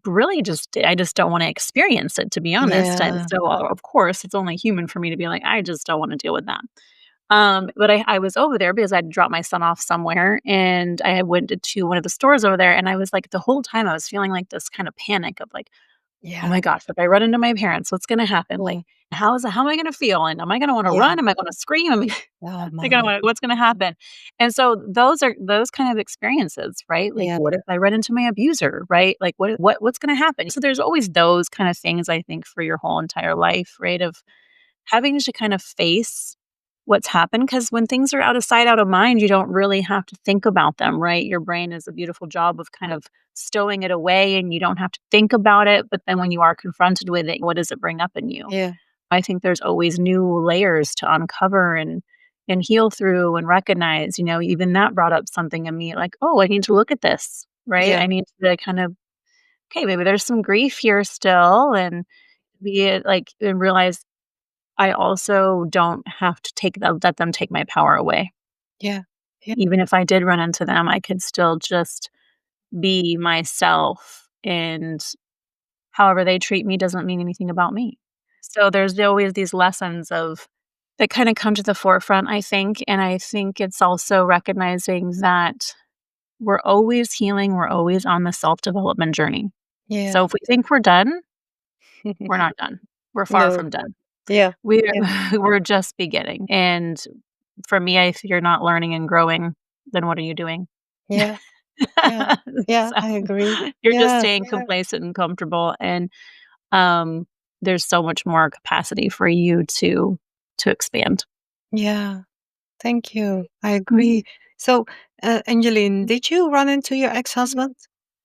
really I just don't want to experience it, to be honest. And Yeah. so, of course, it's only human for me to be like, I just don't want to deal with that. But I was over there because I'd dropped my son off somewhere, and I went to one of the stores over there, and I was like, the whole time I was feeling like this kind of panic of like, "Oh Yeah. my gosh, if I run into my parents, what's gonna happen? Yeah. Like, how am I gonna feel? And am I gonna wanna Yeah. run? Am I gonna scream? Am Oh I gonna my. wanna what's gonna happen?" And so those are those kind of experiences, right? Like, Yeah. what if I run into my abuser, right? Like, what's gonna happen? So there's always those kind of things, I think, for your whole entire life, right? Of having to kind of face what's happened, because when things are out of sight, out of mind, you don't really have to think about them, right? Your brain does a beautiful job of kind of stowing it away and you don't have to think about it. But then when you are confronted with it, what does it bring up in you? Yeah. I think there's always new layers to uncover and heal through and recognize. Even that brought up something in me like, oh, I need to look at this, right? Yeah. I need to kind of, okay, maybe there's some grief here still, and be it like and realize I also don't have to let them take my power away. Yeah. Yeah. Even if I did run into them, I could still just be myself, and however they treat me doesn't mean anything about me. So there's always these lessons of that kind of come to the forefront, I think, and I think it's also recognizing that we're always healing, we're always on the self-development journey. Yeah. So if we think we're done, we're not done. We're far No. from done. Yeah. We're Yeah. we're just beginning, and for me, if you're not learning and growing, then what are you doing? Yeah. Yeah. Yeah. So, I agree. you're just Yeah. staying complacent and comfortable, and, um, there's so much more capacity for you to expand. Yeah. Thank you. I Mhm. agree. So, Angeline, did you run into your ex-husband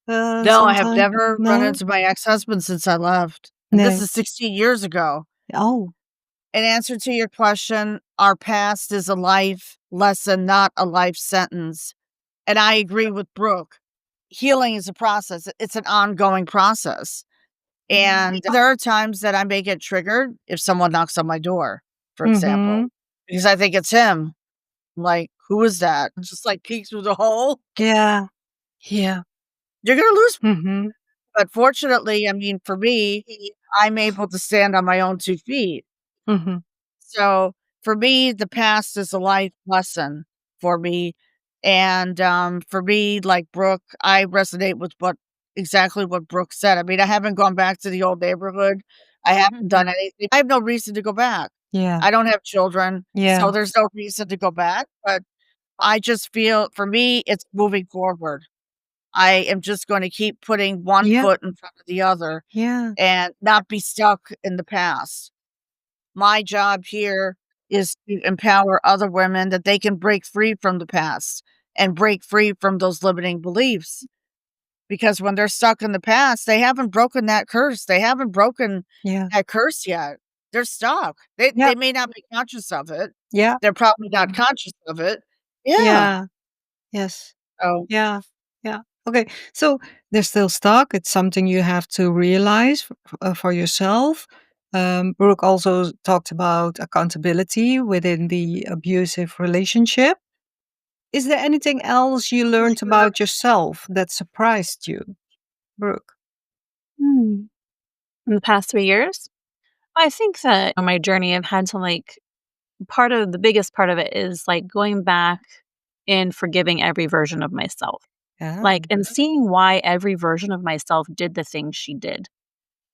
No, I have sometime? never run No? into my ex-husband since I left. And this No. is 16 years ago. Oh, In answer to your question, our past is a life lesson, not a life sentence. And I agree with Brooke. Healing is a process. It's an ongoing process. And there are times that I may get triggered if someone knocks on my door, for example, mm-hmm. because I think it's him. I'm like, who is that? Just like peek through the hole. Yeah. Yeah. You're going to lose. Mm-hmm. But fortunately, I mean, for me, I'm able to stand on my own 2 feet. Mm-hmm. So for me, the past is a life lesson for me And for me, like Brooke, I resonate with exactly what Brooke said. I mean, I haven't gone back to the old neighborhood. I haven't done anything. I have no reason to go back. Yeah. I don't have children, Yeah. so there's no reason to go back. But I just feel for me, it's moving forward. I am just going to keep putting one Yeah. foot in front of the other Yeah. and not be stuck in the past. My job here is to empower other women that they can break free from the past and break free from those limiting beliefs. Because when they're stuck in the past, they haven't broken that curse. They haven't broken Yeah. that curse yet. They're stuck. They Yeah. they may not be conscious of it. Yeah. They're probably not conscious of it. Yeah. Yeah. Yes. Oh, Yeah. Yeah. Okay. So they're still stuck. It's something you have to realize for yourself. Brooke also talked about accountability within the abusive relationship. Is there anything else you learned about yourself that surprised you, Brooke? Hmm. In the past 3 years? I think that on my journey, I've had to, part of the biggest part of it is, going back and forgiving every version of myself. Yeah. And seeing why every version of myself did the things she did,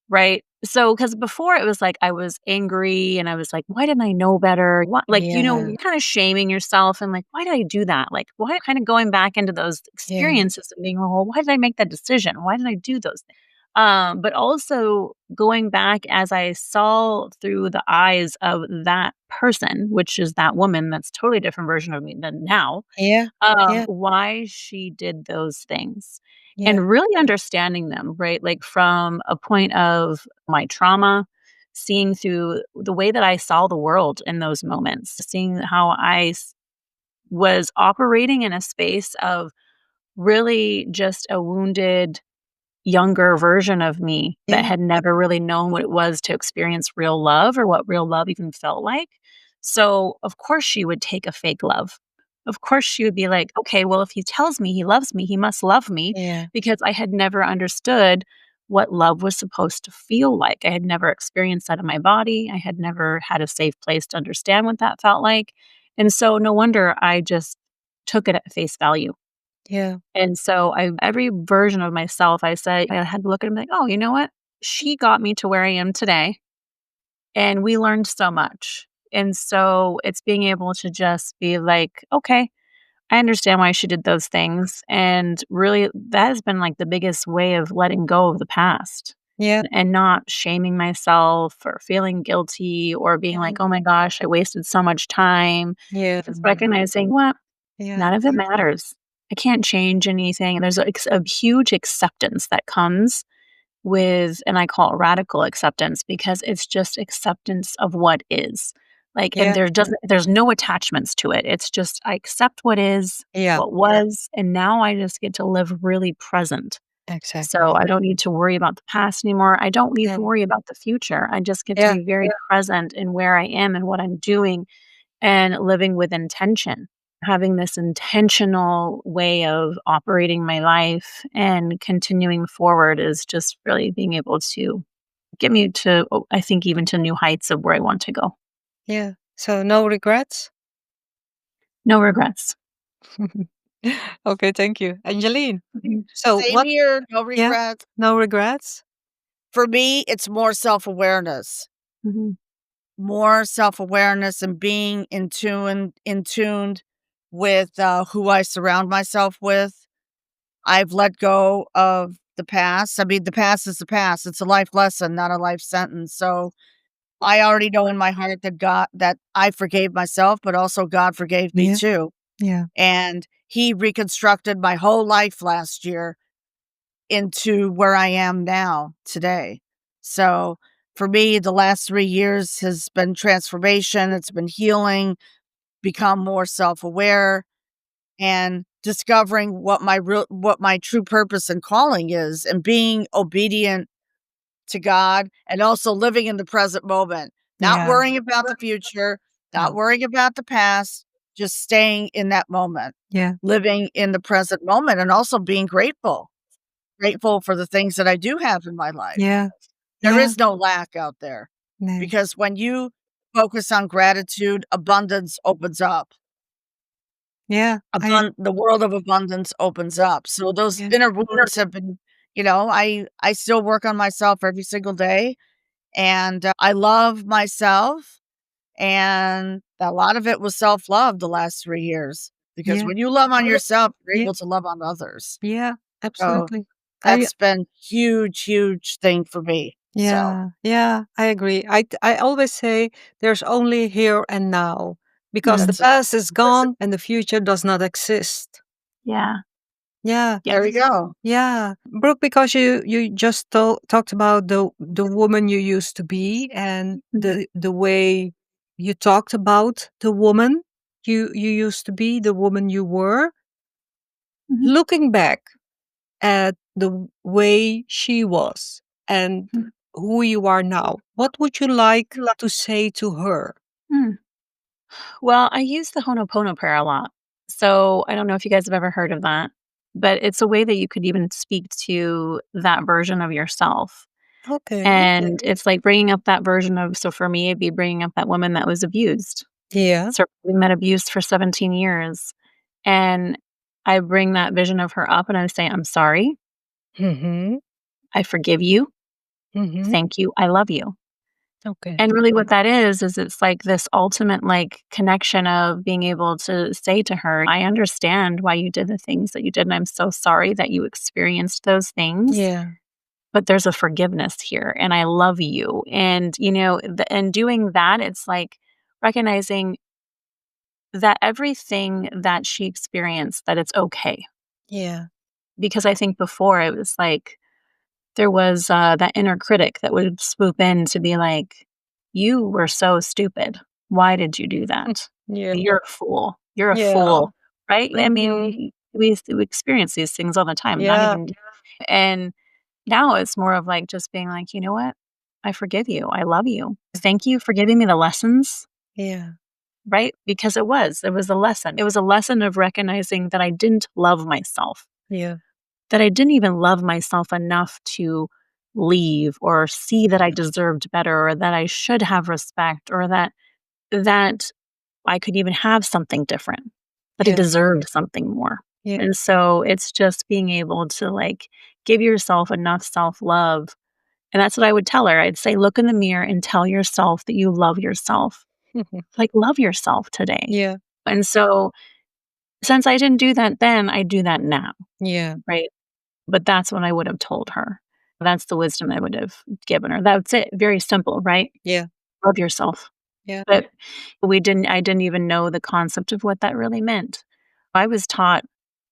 right? So, because before it was I was angry and I was like, "Why didn't I know better?" Yeah. You're kinda shaming yourself and "Why did I do that?" Why kinda going back into those Yeah. experiences and being, "Oh, why did I make that decision? Why did I do those things?" But also going back as I saw through the eyes of that person, which is that woman that's totally different version of me than now, Yeah. Yeah. why she did those things Yeah. and really understanding them, right? From a point of my trauma, seeing through the way that I saw the world in those moments, seeing how was operating in a space of really just a wounded younger version of me that Yeah. had never really known what it was to experience real love or what real love even felt like. So, of course, she would take a fake love. Of course, she would be like, okay, well, if he tells me he loves me, he must love me Yeah. because I had never understood what love was supposed to feel like. I had never experienced that in my body. I had never had a safe place to understand what that felt like. And so, no wonder I just took it at face value. Yeah. And so every version of myself, I said, I had to look at him like, oh, you know what? She got me to where I am today. And we learned so much. And so it's being able to just be like, okay, I understand why she did those things. And really, that has been the biggest way of letting go of the past Yeah. and not shaming myself or feeling guilty or being Yeah. like, oh my gosh, I wasted so much time. Yeah. Just recognizing what Yeah. none of it matters. I can't change anything. There's a huge acceptance that comes with, and I call it radical acceptance because it's just acceptance of what is. And Yeah. there's no attachments to it. It's just I accept what is, Yeah. what was, and now I just get to live really present. So Exactly. I don't need to worry about the past anymore. I don't need Yeah. to worry about the future. I just get to Yeah. be very present in where I am and what I'm doing and living with intention, having this intentional way of operating my life and continuing forward is just really being able to get me to, I think, even to new heights of where I want to go. Yeah. So no regrets? No regrets. Okay, thank you. Angeline. Mhm. So same what here. No yeah, regrets. no regrets? For me, it's more self-awareness. Mhm. More self-awareness and being in tuned with, who I surround myself with. I've let go of the past. I mean, the past is the past. It's a life lesson, not a life sentence. So, I already know in my heart that I forgave myself, but also God forgave me Yeah. too. Yeah. And He reconstructed my whole life last year into where I am now today. So, for me, the last 3 years has been transformation, it's been healing, become more self-aware, and discovering what my true purpose and calling is, and being obedient to God, and also living in the present moment, not Yeah. worrying about the future, not No. worrying about the past, just staying in that moment, Yeah. living in the present moment, and also being grateful for the things that I do have in my life. Yeah. There Yeah. is no lack out there, No. because when you focus on gratitude, abundance opens up. Yeah. The world of abundance opens up. So those Yeah. inner wounds have been, I still work on myself every single day, and I love myself, and a lot of it was self-love the last 3 years, because Yeah. when you love on yourself, you're Yeah. able to love on others. Yeah. So Absolutely. I that's been huge, huge thing for me. So Yeah. Yeah. I agree. I always say there's only here and now because the Mm. that's it. past is gone and the future does not exist. Yeah. Yeah. There you Yes. go. Yeah, Brooke, because you just talked about the woman you used to be and Mhm. the way you talked about the woman you used to be, the woman you were. Mhm. Looking back at the way she was and Mm. who you are now, what would you like to say to her? Mm. Well, I use the Ho'oponopono prayer a lot. So I don't know if you guys have ever heard of that, but it's a way that you could even speak to that version of yourself. Okay. And it's like bringing up that version of, so for me, it'd be bringing up that woman that was abused, Yeah. surviving that abuse for 17 years. And I bring that vision of her up and I say, I'm sorry. Mm-hmm. I forgive you. Mm-hmm. Thank you. I love you. Okay. And really what that is it's like this ultimate like connection of being able to say to her, I understand why you did the things that you did. And I'm so sorry that you experienced those things, Yeah. but there's a forgiveness here and I love you. And, and doing that, it's like recognizing that everything that she experienced, that it's okay. Yeah. Because I think before it was like, there was, that inner critic that would swoop in to be like, "You were so stupid. Why did you do that? Yeah. You're a fool. You're a Yeah. fool." Right? I Mm-hmm. mean, we experience these things all the time, not Yeah. even and now it's more of like just being like, "You know what? I forgive you. I love you. Thank you for giving me the lessons." Yeah. Right? Because it was a lesson. It was a lesson of recognizing that I didn't love myself, Yeah. that I didn't even love myself enough to leave or see that I deserved better or that I should have respect or that I could even have something different, that I Yeah. deserved something more. Yeah. And so it's just being able to like give yourself enough self-love. And that's what I would tell her. I'd say, look in the mirror and tell yourself that you love yourself. Like, love yourself today. Yeah. And so since I didn't do that then, I do that now. Yeah. Right. But that's what I would have told her. That's the wisdom I would have given her. That's it. Very simple, right? Yeah. Love yourself. Yeah. But I didn't even know the concept of what that really meant. I was taught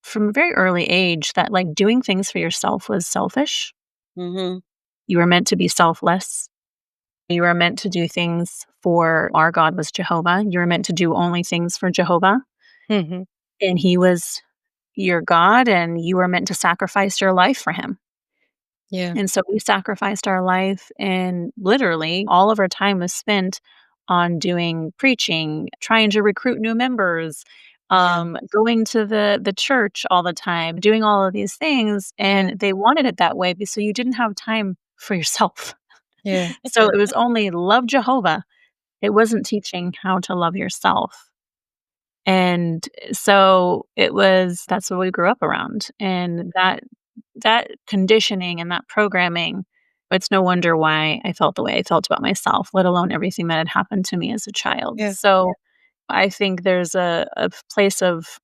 from a very early age that like doing things for yourself was selfish. Mhm. You were meant to be selfless. You were meant to do things for our God was Jehovah. You were meant to do only things for Jehovah. Mhm. And he was your God and you were meant to sacrifice your life for him. Yeah. And so we sacrificed our life, and literally all of our time was spent on doing preaching, trying to recruit new members, Yeah. going to the church all the time, doing all of these things. Yeah. And they wanted it that way so you didn't have time for yourself. Yeah. So it was only love Jehovah. It wasn't teaching how to love yourself. And so that's what we grew up around. And that conditioning and that programming, it's no wonder why I felt the way I felt about myself, let alone everything that had happened to me as a child. Yeah. So I think there's a place of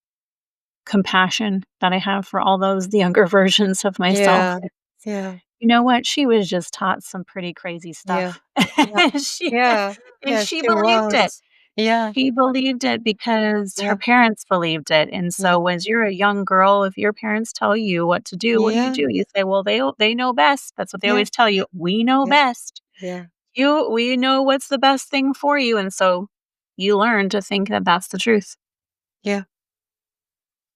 compassion that I have for all those the younger versions of myself. Yeah. Yeah. You know what? She was just taught some pretty crazy Yeah. stuff. Yeah. she Yeah. and Yeah, she she believed it. was. Yeah. She believed it because her Yeah. parents believed it, and Yeah. so as you're a young girl, if your parents tell you what to do, what do? Yeah. You say, "Well, they know best." That's what they Yeah. always tell you, "We know Yeah. best. Yeah. We know what's the best thing for you," and so you learn to think that that's the truth. Yeah.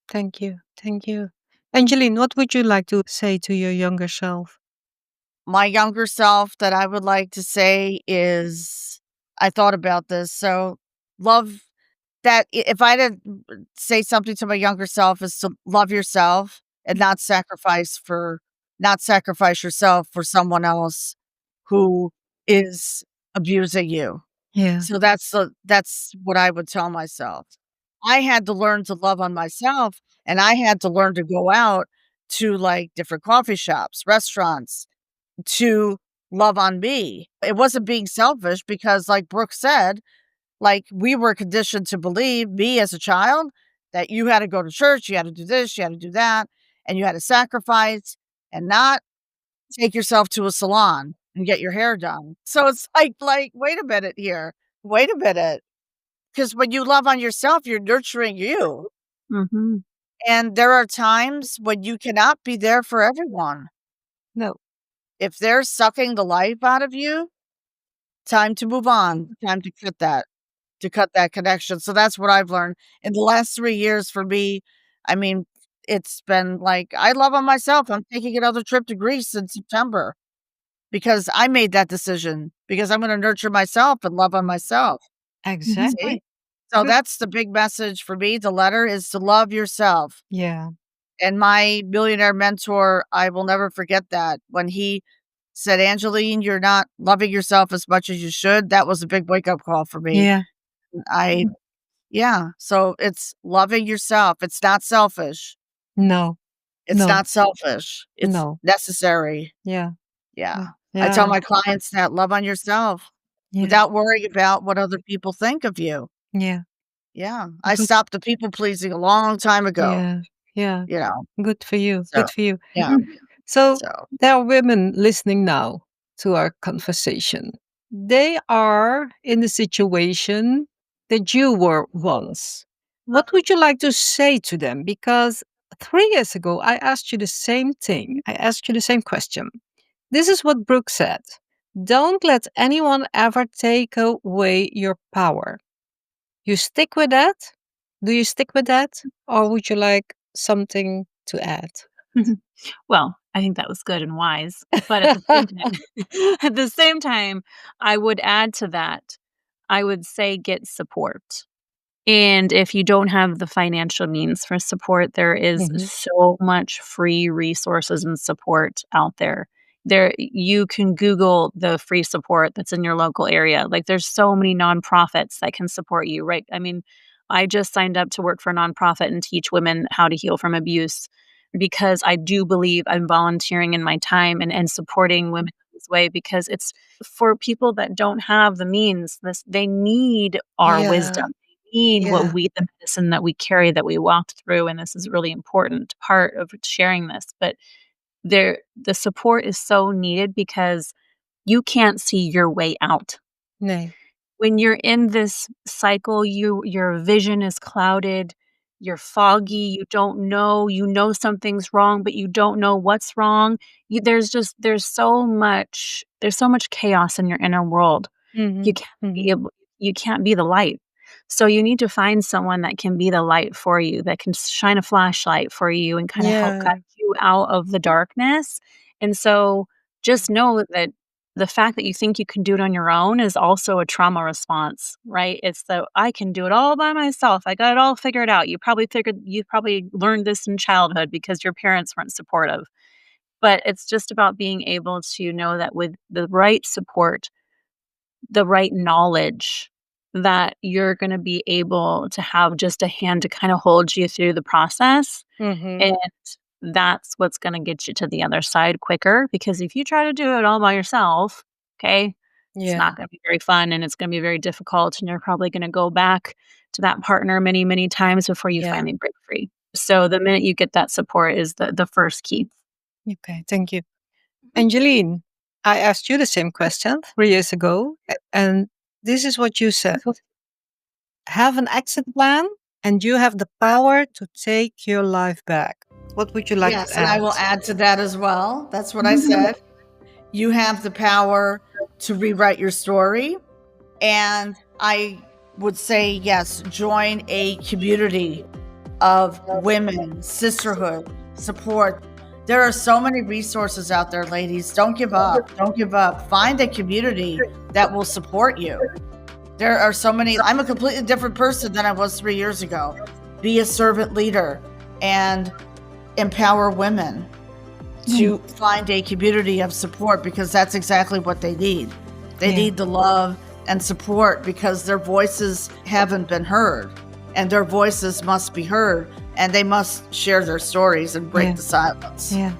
Thank you. Thank you. Angeline, what would you like to say to your younger self? My younger self that I would like to say is, I thought about this. So love that if I had to say something to my younger self is to love yourself and not sacrifice yourself for someone else who is abusing you. Yeah. So that's what I would tell myself. I had to learn to love on myself, and I had to learn to go out to like different coffee shops, restaurants, to love on me. It wasn't being selfish because, like Brooke said, like we were conditioned to believe, me as a child, that you had to go to church, you had to do this, you had to do that, and you had to sacrifice and not take yourself to a salon and get your hair done. So it's like, wait a minute here. Wait a minute. Because when you love on yourself, you're nurturing you. Mm-hmm. And there are times when you cannot be there for everyone. No. If they're sucking the life out of you, time to move on. Time to cut that connection. So that's what I've learned in the last 3 years for me. I mean, it's been like, I love on myself. I'm taking another trip to Greece in September because I made that decision because I'm going to nurture myself and love on myself. Exactly. See? So Good. that's the big message for me. The letter is to love yourself. Yeah. And my millionaire mentor, I will never forget that when he said, Angeline, you're not loving yourself as much as you should. That was a big wake up call for me. Yeah. Yeah. So it's loving yourself. It's not selfish. No. It's No. not selfish. It's No. necessary. Yeah. Yeah. Yeah. I tell my clients that love on yourself Yeah. without worrying about what other people think of you. Yeah. Yeah. I Good. stopped the people pleasing a long time ago, Yeah. Yeah. you know. Good for you. So, Good for you. yeah. So So, there are women listening now to our conversation. They are in the situation that you were once. What would you like to say to them? Because 3 years ago, I asked you the same thing. I asked you the same question. This is what Brooke said. Don't let anyone ever take away your power. You stick with that? Do you stick with that? Or would you like something to add? Well, I think that was good and wise, but at the same time at the same time, I would add to that, I would say get support. And if you don't have the financial means for support, there is Mhm. so much free resources and support out there. You can Google the free support that's in your local area. Like there's so many nonprofits that can support you, right? I mean, I just signed up to work for a nonprofit and teach women how to heal from abuse because I do believe I'm volunteering in my time and supporting women this way because it's for people that don't have the means. They need our Yeah. wisdom. They need Yeah. the medicine that we carry, that we walked through, and this is a really important part of sharing this. But the support is so needed because you can't see your way out. Nee. When you're in this cycle, your vision is clouded, you're foggy, you know something's wrong, but you don't know what's wrong. There's so much chaos in your inner world. You Mhm. can't be Mhm. able you can't be the light. So you need to find someone that can be the light for you, that can shine a flashlight for you and kinda help guide Yeah. you out of the darkness. And so just know that the fact that you think you can do it on your own is also a trauma response, right? It's the, "I can do it all by myself. I got it all figured out." You probably learned this in childhood because your parents weren't supportive. But it's just about being able to know that with the right support, the right knowledge, that you're gonna be able to have just a hand to kinda hold you through the process, Mhm. and that's what's gonna get you to the other side quicker, because if you try to do it all by yourself, okay, it's Yeah. not gonna be very fun, and it's gonna be very difficult, and you're probably gonna go back to that partner many, many times before you Yeah. finally break free. So the minute you get that support is the first key. Okay, thank you. Angeline, I asked you the same question 3 years ago, and this is what you said. Have an exit plan, and you have the power to take your life back. What would you like to yes, and I add? will add to that as well. That's what I said. You have the power to rewrite your story. And I would say, yes, join a community of women, sisterhood, support. There are so many resources out there, ladies. Don't give up. Don't give up. Find a community that will support you. There are so many. I'm a completely different person than I was 3 years ago. Be a servant leader and empower women to find a community of support because that's exactly what they need. They Yeah. need the love and support because their voices haven't been heard. and their voices must be heard, and they must share their stories and break Yeah. the silence. Yeah.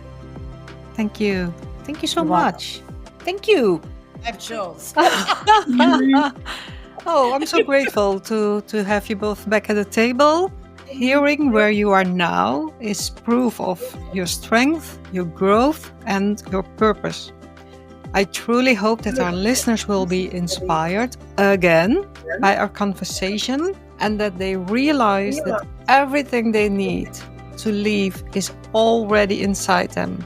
Thank you. Thank you so You're welcome. much. Thank you. I have chills. Oh, I'm so grateful to have you both back at the table. Hearing where you are now is proof of your strength, your growth, and your purpose. I truly hope that our listeners will be inspired again by our conversation and that they realize that everything they need to leave is already inside them.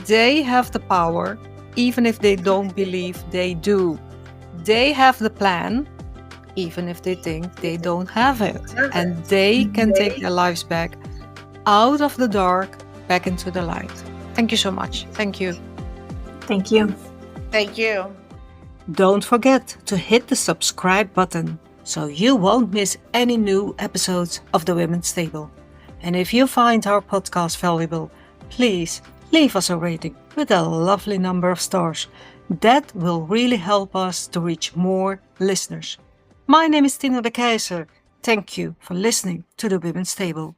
They have the power, even if they don't believe they do. They have the plan, even if they think they don't have it. And they can take their lives back out of the dark, back into the light. Thank you so much. Thank you. Thank you. Thank you. Don't forget to hit the subscribe button so you won't miss any new episodes of The Women's Table. And if you find our podcast valuable, please leave us a rating with a lovely number of stars. That will really help us to reach more listeners. My name is Tina de Keyzer. Thank you for listening to The Women's Table.